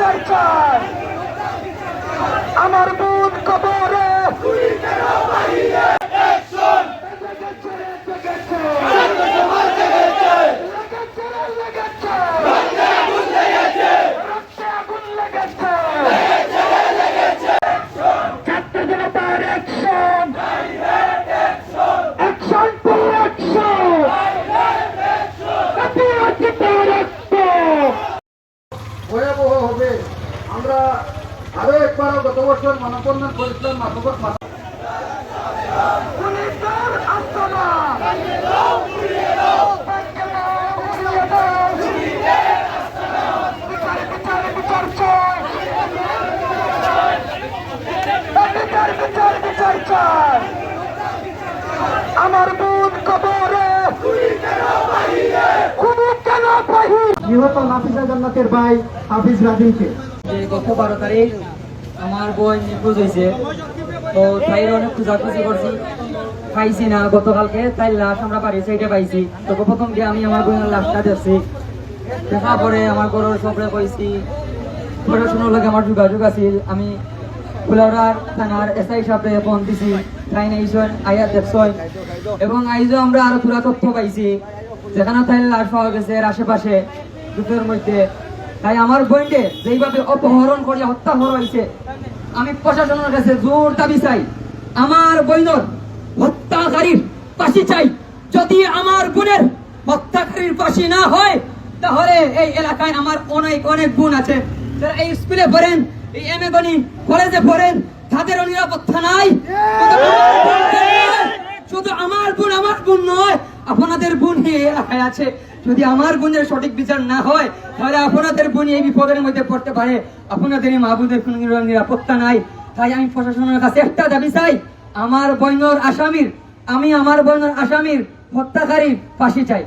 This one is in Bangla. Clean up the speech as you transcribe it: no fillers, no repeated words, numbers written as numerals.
বিচার চাই। আমার বোন কবরে ছাত্র জনতার অ্যাকশন, অ্যাকশন টু অ্যাকশন, ভয়াবহ হবে। আমরা আরো একবার গত বছর মানববন্ধন করেছিলাম পুলিশের আস্তানা বিচার চাই। বিচার চাই। আমার বোন কবরে খুনি কেন বাহির? নিহত নাফিসা জান্নাতের ভাই হাফিজ রাজিমকে গত 12 তারিখ আমার বোন নিখোঁজ হয়েছে। তো তাই অনেক খোঁজাখুঁজি করছি, পাইছি না। গতকালকে তাই লাশ আমরা বাড়ি সাইডে পাইছি। তো প্রথম দিয়ে আমি আমার বোনের লাশটা দেখছি, দেখা পরে আমার ঘরের সবরে কইছি, পড়াশোনার লগে আমার যোগাযোগ আছিল। আমি ফুলাউড়ার থানার এসআই সাহেবরে ফোন দিছি, তাই নাইছেন আয়া দেখছেন। এবং আইজও আমরা আরো পুরা তথ্য পাইছি, যেখানে তাই লাশ পাওয়া গেছে এর আশেপাশে দুপুরের মধ্যে। তাই আমার বোনকে যেইভাবে অপহরণ করে হত্যা করা হয়েছে, আমি প্রশাসনের কাছে জোর দাবি চাই, আমার বোনের হত্যাকারীর ফাঁসি চাই। যদি আমার বোনের হত্যাকারীর ফাঁসি না হয়, তাহলে এই এলাকায় আমার অনেক অনেক বোন আছে যারা এই স্কুলে পড়েন, এই এমএ গণি কলেজে পড়েন, তাদেরও নিরাপত্তা নাই। শুধু আমার বোন নয়, আপনাদের বোন এই এলাকায় আছে। যদি আমার বোনের সঠিক বিচার না হয়, তাহলে আপনাদের বোন এই বিপদের মধ্যে পড়তে পারে। আপনাদের এই মা বোনের কোনো নিরাপত্তা নাই। তাই আমি প্রশাসনের কাছে একটা দাবি চাই, আমার বোনের আসামির হত্যাকারীর ফাঁসি চাই।